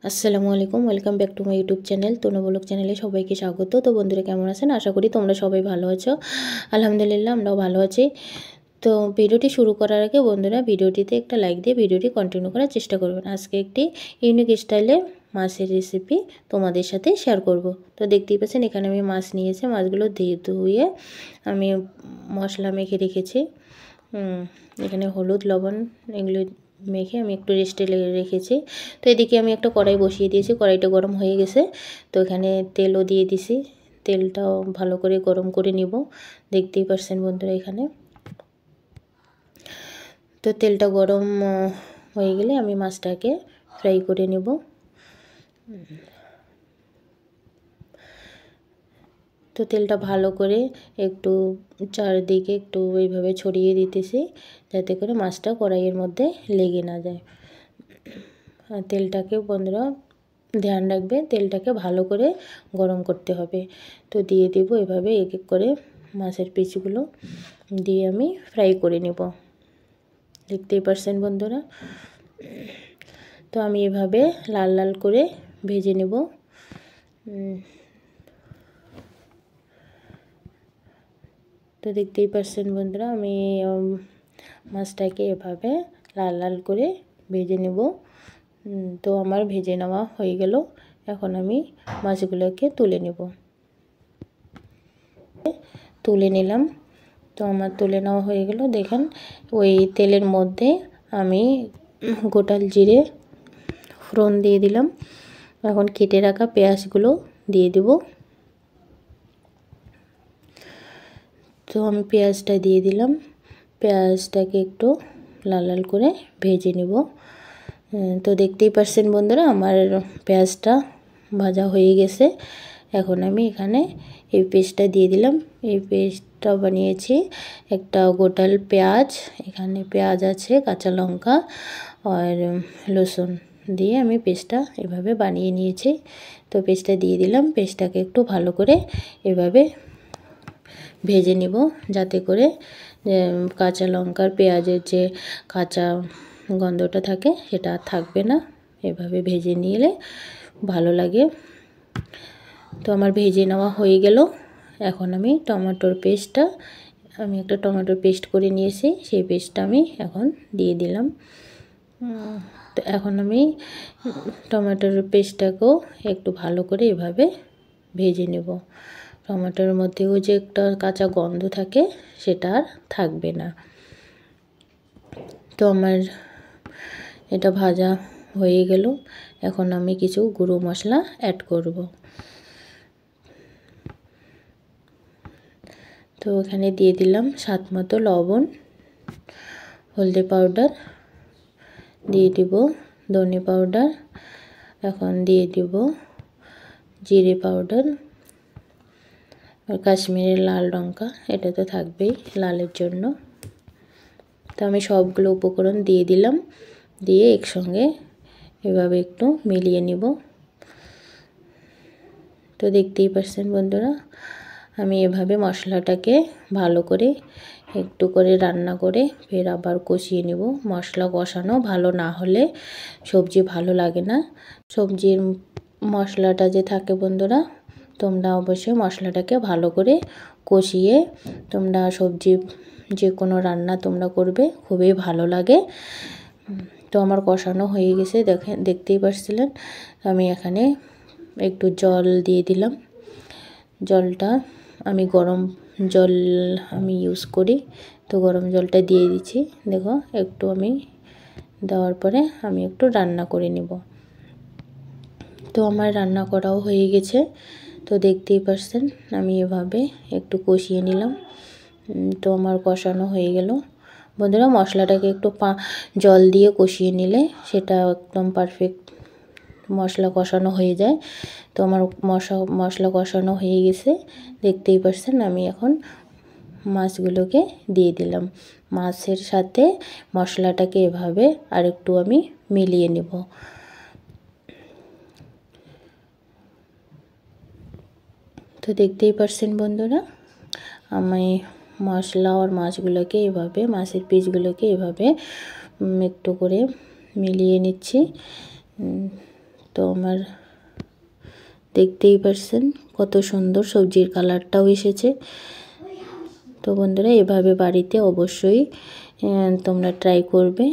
আসসালামু আলাইকুম, welcome back to my YouTube channel Tanu blog চ্যানেলে সবাইকে স্বাগত। তো বন্ধুরা কেমন আছেন? আশা করি তোমরা সবাই ভালো আছো। আলহামদুলিল্লাহ আমরাও ভালো আছি। তো ভিডিওটি শুরু করার আগে বন্ধুরা ভিডিওটিতে একটা লাইক দিয়ে ভিডিওটি কন্টিনিউ করার চেষ্টা করবেন। আজকে একটি ইউনিক স্টাইলে মাছের রেসিপি তোমাদের সাথে শেয়ার করব। তো দেখতেই পাচ্ছেন এখানে আমি মাছ নিয়েছি, মাছগুলো ধুয়ে আমি মশলা মেখে রেখেছি। এখানে হলুদ লবণ এগুলো মেখে আমি একটু রেস্টে রেখেছি। তো এদিকে আমি একটা কড়াই বসিয়ে দিয়েছি, কড়াইটা গরম হয়ে গেছে। তো এখানে তেলও দিয়ে দিছি, তেলটাও ভালো করে গরম করে নিব। দেখতেই পাচ্ছেন বন্ধুরা এখানে। তো তেলটা গরম হয়ে গেলে আমি মাছটাকে ফ্রাই করে নেব। তো তেলটা ভালো করে একটু চারদিকে একটু এইভাবে ছড়িয়ে দিতেছি, যাতে করে মাছটা কড়াইয়ের মধ্যে লেগে না যায়। আর তেলটাকে বন্ধুরা ধ্যান রাখবে, তেলটাকে ভালো করে গরম করতে হবে। তো দিয়ে দেব এভাবে এক এক করে মাছের পিসগুলো দিয়ে আমি ফ্রাই করে নেব। দেখতেই পাচ্ছেন বন্ধুরা। তো আমি এভাবে লাল লাল করে ভেজে নেব। তো দেখতেই পাচ্ছেন বন্ধুরা আমি মাছটাকে এভাবে লাল লাল করে ভেজে নেব। তো আমার ভেজে নেওয়া হয়ে গেল। এখন আমি মাছগুলোকে তুলে নেব। তুলে নিলাম। তো আমার তুলে নেওয়া হয়ে গেল। দেখেন ওই তেলের মধ্যে আমি গোটাল জিরে ফোড়ন দিয়ে দিলাম। এখন কেটে রাখা পেঁয়াজগুলো দিয়ে দেব। তো আমি পেঁয়াজটা দিয়ে দিলাম। পেঁয়াজটাকে একটু লাল লাল করে ভেজে নেব। তো দেখতেই পাচ্ছেন বন্ধুরা আমার পেঁয়াজটা ভাজা হয়ে গেছে। এখন আমি এখানে এই পেস্টটা দিয়ে দিলাম। এই পেস্টটা বানিয়েছি একটা গোটাল পেঁয়াজ, এখানে পেঁয়াজ আছে, কাঁচা লঙ্কা আর রসুন দিয়ে আমি পেস্টটা এভাবে বানিয়ে নিয়েছি। তো পেস্টটা দিয়ে দিলাম। পেস্টটাকে একটু ভালো করে এভাবে ভেজে নিব, যাতে করে কাঁচা লঙ্কার পেঁয়াজের যে কাঁচা গন্ধটা থাকে সেটা আর থাকবে না। এভাবে ভেজে নিলে ভালো লাগে। তো আমার ভেজে নেওয়া হয়ে গেল। এখন আমি টমেটোর পেস্টটা একটা টমেটোর পেস্ট করে নিয়েছি, সেই পেস্টটা আমি এখন দিয়ে দিলাম। তো এখন আমি টমেটোর পেস্টটাকেও একটু ভালো করে এভাবে ভেজে নেব। টমেটোর মধ্যেও যে একটা কাঁচা গন্ধ থাকে সেটা আর থাকবে না। তো আমার এটা ভাজা হয়ে গেল। এখন আমি কিছু গুঁড়ো মশলা অ্যাড করব। তো এখানে দিয়ে দিলাম স্বাদ মতো লবণ, হলদি পাউডার, দিয়ে দিব ধনে পাউডার, এখন দিয়ে দিব জিরে পাউডার আর কাশ্মীরের লাল লঙ্কা, এটা তো থাকবেই লালের জন্য। তো আমি সবগুলো উপকরণ দিয়ে দিলাম, দিয়ে একসঙ্গে এভাবে একটু মিলিয়ে নিব। তো দেখতেই পাচ্ছেন বন্ধুরা আমি এভাবে মশলাটাকে ভালো করে একটু করে রান্না করে ফের আবার কষিয়ে নেব। মশলা কষানো ভালো না হলে সবজি ভালো লাগে না। সবজির মশলাটা যে থাকে বন্ধুরা, তোমরা অবশ্যই মশলাটাকে ভালো করে কষিয়ে তোমরা সবজি যে কোনো রান্না তোমরা করবে খুবই ভালো লাগে। তো আমার কষানো হয়ে গেছে, দেখতেই পাচ্ছিলেন। আমি এখানে একটু জল দিয়ে দিলাম। জলটা আমি গরম জল আমি ইউজ করি, তো গরম জলটা দিয়ে দিচ্ছি। দেখো একটু আমি দেওয়ার পরে আমি একটু রান্না করে নেব। তো আমার রান্না করাও হয়ে গেছে। তো দেখতেই পাচ্ছেন আমি এভাবে একটু কষিয়ে নিলাম। তো আমার কষানো হয়ে গেল বন্ধুরা। মশলাটাকে একটু জল দিয়ে কষিয়ে নিলে সেটা একদম পারফেক্ট মশলা কষানো হয়ে যায়। তো আমার মশলা কষানো হয়ে গেছে, দেখতেই পাচ্ছেন। আমি এখন মাছগুলোকে দিয়ে দিলাম। মাছের সাথে মশলাটাকে এভাবে আরেকটু আমি মিলিয়ে নেব। তো দেখতেই পাচ্ছেন বন্ধুরা আমি মশলা আর মাছগুলোকে এভাবে মাছের পিসগুলোকে এভাবে একটু করে মিলিয়ে নিচ্ছি। তো আমার দেখতেই পারছেন কত সুন্দর সবজির কালারটাও এসেছে। তো বন্ধুরা এভাবে বাড়িতে অবশ্যই তোমরা ট্রাই করবে।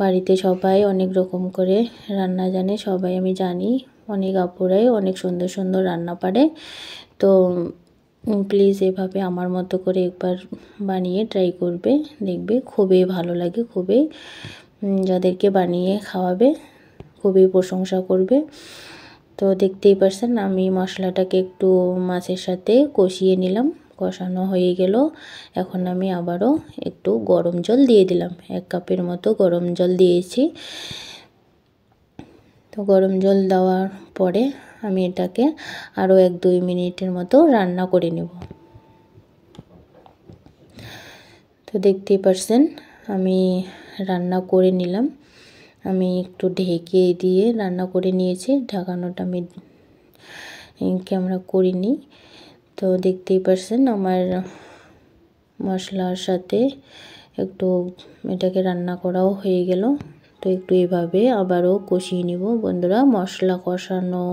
বাড়িতে সবাই অনেক রকম করে রান্না জানে, সবাই আমি জানি অনেক আপুরাই অনেক সুন্দর সুন্দর রান্না পারে। তো প্লিজ এভাবে আমার মতো করে একবার বানিয়ে ট্রাই করবে, দেখবে খুবই ভালো লাগে, খুবই যাদেরকে বানিয়ে খাওয়াবে খুবই প্রশংসা করবে। তো দেখতেই পারছেন আমি মশলাটাকে একটু মাছের সাথে কষিয়ে নিলাম, কষানো হয়ে গেল। এখন আমি আবারও একটু গরম জল দিয়ে দিলাম, 1 কাপের মতো গরম জল দিয়েছি। তো গরম জল দেওয়ার পরে আমি এটাকে আরও 1-2 মিনিটের মতো রান্না করে নেব। তো দেখতেই পারছেন আমি রান্না করে নিলাম, আমি একটু ঢেকে দিয়ে রান্না করে নিয়েছি, ঢাকানোটা আমি ক্যামেরা করিনি। তো দেখতেই পারছেন আমার মশলার সাথে একটু এটাকে রান্না করাও হয়ে গেল। তো একটু এভাবে আবারও কষিয়ে নিব বন্ধুরা। মশলা কষানো,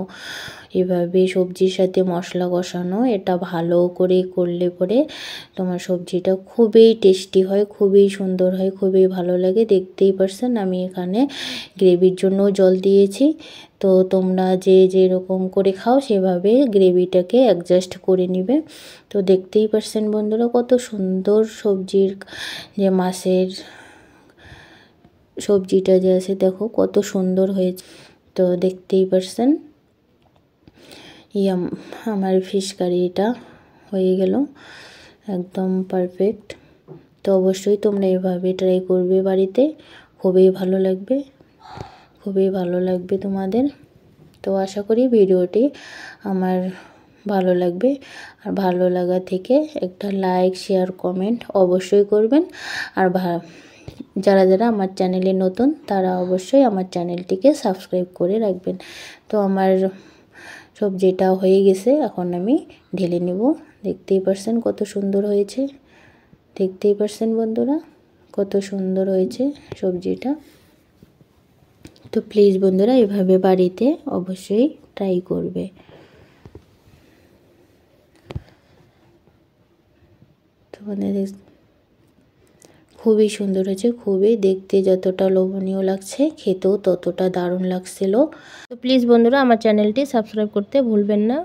এভাবে সবজির সাথে মশলা কষানো, এটা ভালো করে করলে পরে তোমার সবজিটা খুবই টেস্টি হয়, খুবই সুন্দর হয়, খুবই ভালো লাগে। দেখতেই পারছেন আমি এখানে গ্রেভির জন্য জল দিয়েছি। তো তোমরা যে যেরকম করে খাও সেভাবে গ্রেভিটাকে অ্যাডজাস্ট করে নিবে। তো দেখতেই পারছেন বন্ধুরা কত সুন্দর সবজির যে মাছের সবজিটা যে আছে দেখো কত সুন্দর হয়েছে। তো দেখতেই পারছেন আমার ফিশ কারিটা হয়ে গেল একদম পারফেক্ট। তো অবশ্যই তোমরা এভাবে ট্রাই করবে বাড়িতে, খুবই ভালো লাগবে, খুবই ভালো লাগবে তোমাদের। তো আশা করি ভিডিওটি আমার ভালো লাগবে, আর ভালো লাগা থেকে একটা লাইক শেয়ার কমেন্ট অবশ্যই করবেন। আর যারা যারা আমার চ্যানেলে নতুন তারা অবশ্যই আমার চ্যানেলটিকে সাবস্ক্রাইব করে রাখবেন। তো আমার সবজিটা হয়ে গেছে, এখন আমি ঢেলে নেব। দেখতেই পারছেন কত সুন্দর হয়েছে, দেখতেই পারছেন বন্ধুরা কত সুন্দর হয়েছে সবজিটা। তো প্লিজ বন্ধুরা এভাবে বাড়িতে অবশ্যই ট্রাই করবে। তো খুবই সুন্দর হয়েছে, খুবই দেখতে যতটা লোভনীয় লাগছে খেতেও ততটা দারুণ লাগছিল। তো প্লিজ বন্ধুরা আমার চ্যানেলটি সাবস্ক্রাইব করতে ভুলবেন না।